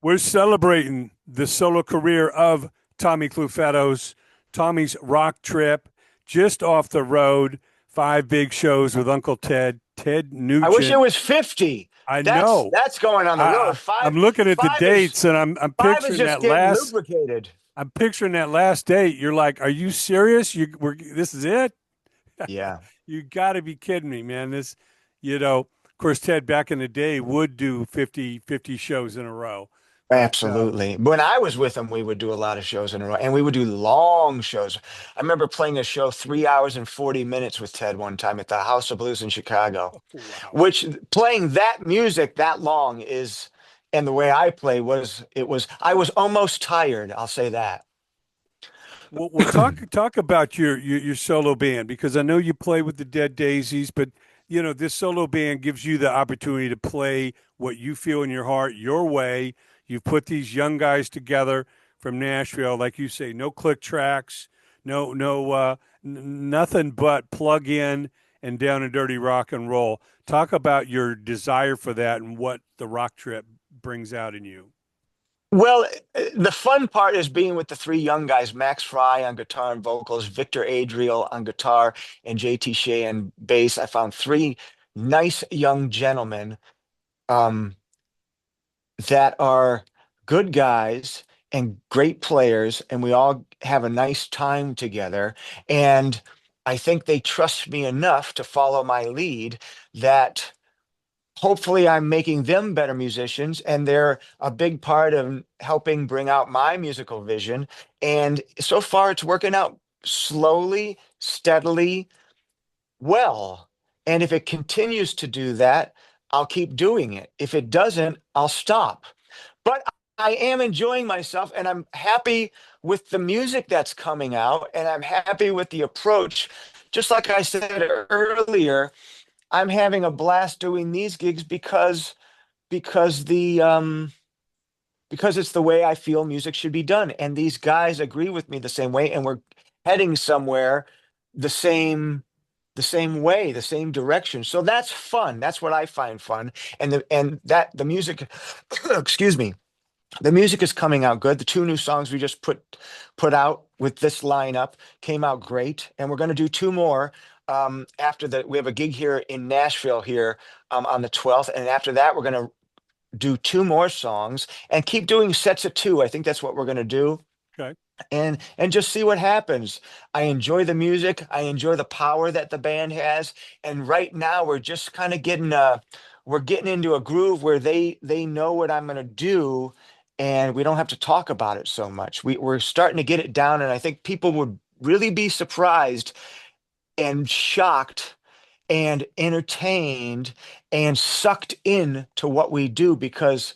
We're celebrating the solo career of Tommy CLUFETOS. Tommy's rock trip, just off the road, 5 big shows with Uncle Ted, Ted I wish it Nugent. was 50. I That's know. that's going on the road. I'm looking at the Five is dates, and I'm five is picturing just that getting last. lubricated. I'm picturing that last date. You're like, are you serious? This is it? Yeah. You got to be kidding me, man. Of course, Ted back in the day would do 50 shows in a row, but Absolutely. When I was with him, we would do a lot of shows in a row, and we would do long shows. I remember playing a show 3 hours and 40 minutes with Ted one time at the House of Blues in Chicago, wow. which playing that music that long and the way I play I was almost tired. I'll say that. Well, talk about your solo band, because I know you play with the Dead Daisies, but this solo band gives you the opportunity to play what you feel in your heart, your way. You've put these young guys together from Nashville, like you say, no click tracks, nothing but plug in and down and dirty rock and roll. Talk about your desire for that and what the rock trip brings out in you. Well, the fun part is being with the three young guys, Max Fry on guitar and vocals, Victor Adriel on guitar, and JT Shea on bass. I found three nice young gentlemen um, that are good guys and great players, and we all have a nice time together. And I think they trust me enough to follow my lead that hopefully I'm making them better musicians, and they're a big part of helping bring out my musical vision. And so far it's working out slowly, steadily, well. And if it continues to do that, I'll keep doing it. If it doesn't, I'll stop. But I am enjoying myself, and I'm happy with the music that's coming out, and I'm happy with the approach. Just like I said earlier, I'm having a blast doing these gigs because because it's the way I feel music should be done. And these guys agree with me the same way, and we're heading somewhere the same the same way, the same direction. So that's fun. That's what I find fun. And the music excuse me, the music is coming out good. The two new songs we just put out with this lineup came out great, and we're going to do two more after that. We have a gig here in Nashville here on the 12th, and after that we're going to do two more songs and keep doing sets of two. I think that's what we're going to do, Okay. and just see what happens. I enjoy the music. I enjoy the power that the band has, and right now we're just kind of we're getting into a groove where they know what I'm going to do, and we don't have to talk about it so much. We're starting to get it down, and I think people would really be surprised and shocked and entertained and sucked in to what we do, because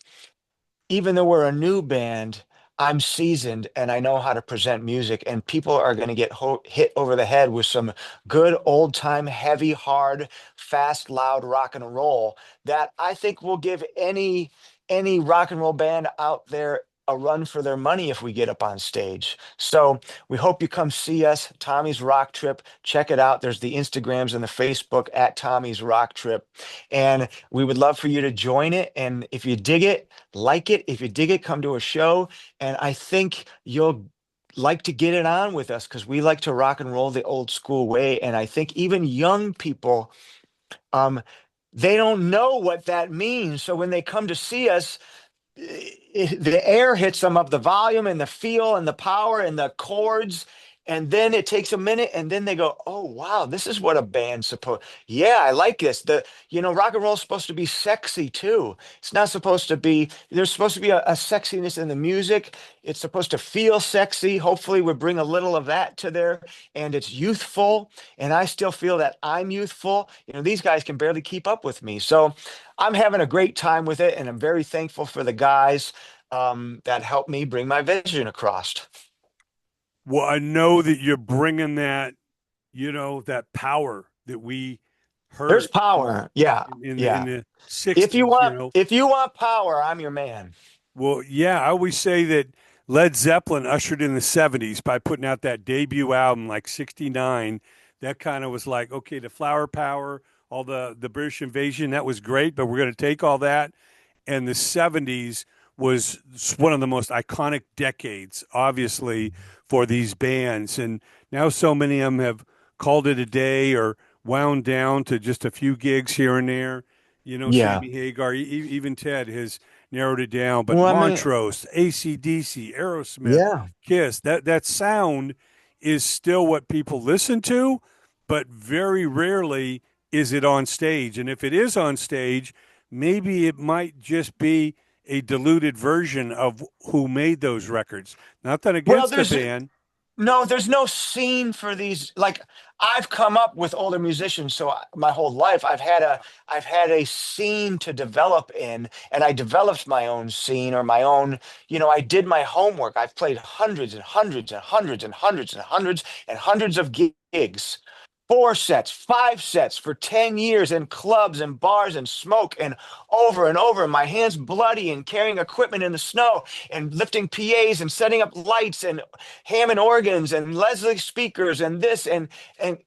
even though we're a new band, I'm seasoned and I know how to present music, and people are going to get hit over the head with some good old time, heavy, hard, fast, loud rock and roll that I think will give any rock and roll band out there a run for their money if we get up on stage. So we hope you come see us, Tommy's Rock Trip. Check it out. There's the Instagrams and the Facebook at Tommy's Rock Trip. And we would love for you to join it. And if you dig it, like it. If you dig it, come to a show. And I think you'll like to get it on with us, because we like to rock and roll the old school way. And I think even young people, um, they don't know what that means. So when they come to see us, the air hits them of the volume and the feel and the power and the chords, and then it takes a minute, and then they go, oh wow, this is what a band's supposed. Yeah, I like this. Rock and roll is supposed to be sexy too. It's not supposed to be. There's supposed to be a sexiness in the music. It's supposed to feel sexy. Hopefully we bring a little of that to there, and it's youthful, and I still feel that I'm youthful. These guys can barely keep up with me, so I'm having a great time with it, and I'm very thankful for the guys that helped me bring my vision across. Well, I know that you're bringing that, that power that we There's heard power. Yeah, in yeah. the If you '60s. want, if you want power, I'm your man. Well, yeah, I always say that Led Zeppelin ushered in the '70s by putting out that debut album, like '69. That kind of was like, okay, the flower power, all the British invasion, that was great, but we're going to take all that, and the '70s was one of the most iconic decades, obviously, for these bands. And now so many of them have called it a day or wound down to just a few gigs here and there. You know, Yeah. Sammy Hagar, even Ted has narrowed it down. But Well, I mean, Montrose, AC/DC, Aerosmith, yeah. Kiss, that sound is still what people listen to, but very rarely is it on stage. And if it is on stage, maybe it might just be a diluted version of who made those records. Not that Well, against the there's band. there's no scene for these. Like, I've come up with older musicians, so my whole life I've had a scene to develop in, and I developed my own scene or my own. I did my homework. I've played hundreds and hundreds and hundreds and hundreds and hundreds and hundreds of gigs. 4 sets, 5 sets for 10 years in clubs and bars and smoke and over. And my hands bloody and carrying equipment in the snow and lifting PAs and setting up lights and Hammond organs and Leslie speakers and this and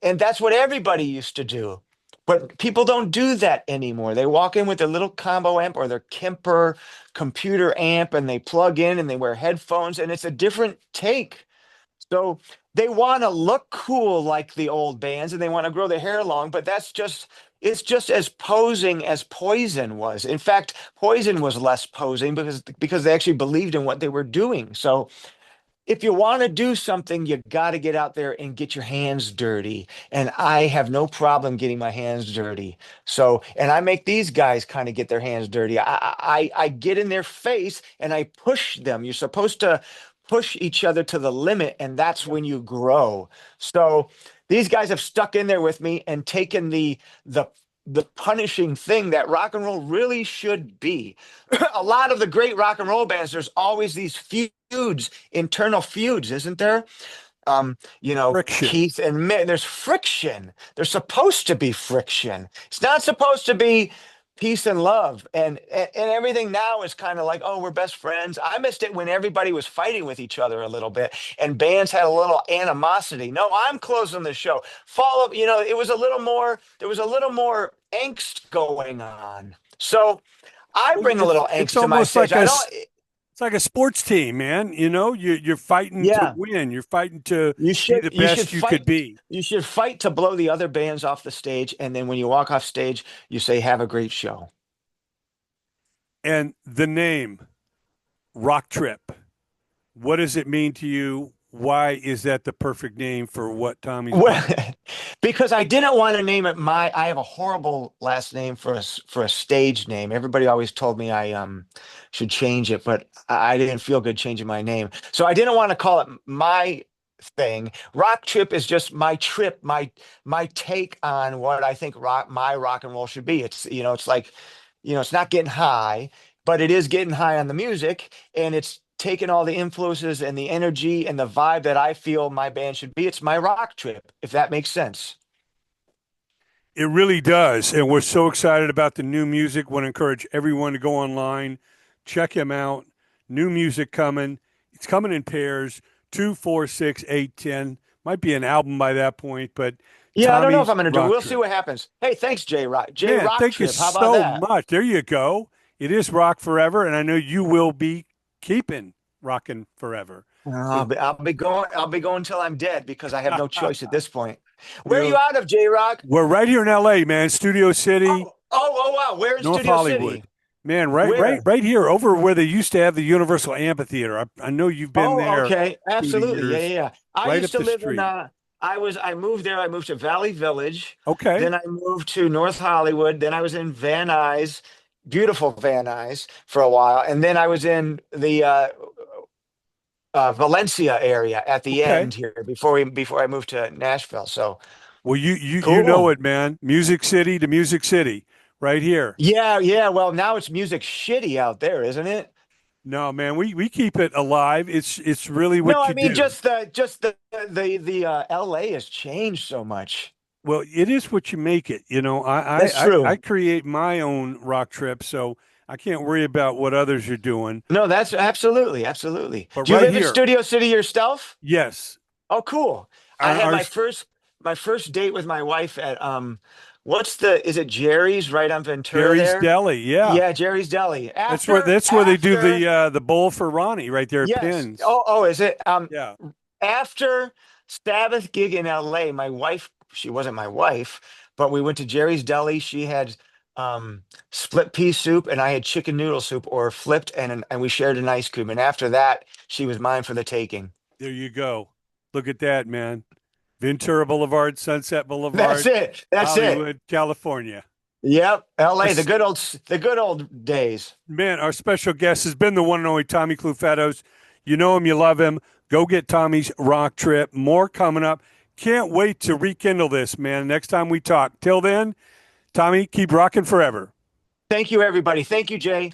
that's what everybody used to do. But people don't do that anymore. They walk in with their little combo amp or their Kemper computer amp and they plug in and they wear headphones and it's a different take. So they want to look cool like the old bands and they want to grow their hair long, but it's just as posing as Poison was. In fact, Poison was less posing because they actually believed in what they were doing. So if you want to do something, you got to get out there and get your hands dirty. And I have no problem getting my hands dirty. So, and I make these guys kind of get their hands dirty. I get in their face and I push them. You're supposed to push each other to the limit, and that's when you grow. So these guys have stuck in there with me and taken the the punishing thing that rock and roll really should be. A lot of the great rock and roll bands, there's always these feuds, internal feuds, isn't there? Friction. Keith and Mick, there's friction. There's supposed to be friction. It's not supposed to be peace and love. And everything now is kind of like, oh, we're best friends. I missed it when everybody was fighting with each other a little bit and bands had a little animosity. No, I'm closing the show. Follow, it was a little more, there was a little more angst going on. So I Well, bring a little it's angst to my almost stage. like I don't, it's like a sports team, man. You know, you're fighting to yeah. win. You're fighting to You be should the you should best you could fight be. you should fight to blow the other bands off the stage, and then when you walk off stage, you say, "Have a great show." And the name Rock Trip. What does it mean to you? Why is that the perfect name for what Tommy's Well, doing? because I didn't want to name it I have a horrible last name for for a stage name. Everybody always told me I should change it, but I didn't feel good changing my name. So I didn't want to call it my thing. Rock Trip is just my trip, my take on what I think my rock and roll should be. It's like, it's not getting high, but it is getting high on the music, and it's taking all the influences and the energy and the vibe that I feel my band should be. It's my rock trip, if that makes sense. It really does. And we're so excited about the new music. Want to encourage everyone to go online, check him out. New music coming. It's coming in pairs 2, 4, 6, 8, 10. Might be an album by that point, but Yeah, I don't know if Tommy's I'm going to do it. Rock We'll see Trip. what happens. Hey, thanks, J Rock. J Man, Rock thank you Trip. How about so that? much. There you go. It is rock forever, and I know you will be keeping rocking forever. So, I'll be going till I'm dead because I have no choice at this point. Where are you we'll, out of, J Rock? we're right here in LA, man. Studio City, Oh, wow. Where in North Studio City? Hollywood. Man, Where? right here over where they used to have the Universal Amphitheater. I know you've been Oh, there okay. through the Absolutely. years, Yeah. I right used up to the live in street. I moved there. I moved to Valley Village. Okay. Then I moved to North Hollywood. Then I was in Van Nuys, beautiful Van Nuys for a while. And then I was in the Valencia area at the Okay. end here before I moved to Nashville. So Well, you know cool. it, man. Music City to Music City, right here. Yeah. Well, now it's music shitty out there, isn't it? No, man, we keep it alive. It's really No, what I you mean do. just the LA has changed so much. Well, it is what you make it. You know, That's I true. create my own rock trip, so I can't worry about what others are doing. No, that's absolutely. But Do you right live in here, Studio City yourself? yes, Oh, cool. I our, had our my first date with my wife at is it Jerry's right on Ventura Jerry's there? Deli. Yeah. Yeah, Jerry's Deli. That's where they do the bowl for Ronnie right there at Yes. Pins. Is it? Yeah. After Sabbath gig in LA, my wife, she wasn't my wife, but we went to Jerry's Deli. She had um, split pea soup and I had chicken noodle soup or flipped and we shared an ice cream. And after that, she was mine for the taking. There you go. Look at that, man. Ventura Boulevard, Sunset That's Boulevard, it. That's it. Hollywood, California. Yep. Our, LA, the good old days. man, our special guest has been the one and only Tommy CLUFETOS. You know him, you love him. Go get Tommy's Rock Trip. More coming up. Can't wait to rekindle this, man. Next time we talk. Till then, Tommy, keep rocking forever. Thank you, everybody. Thank you, Jay.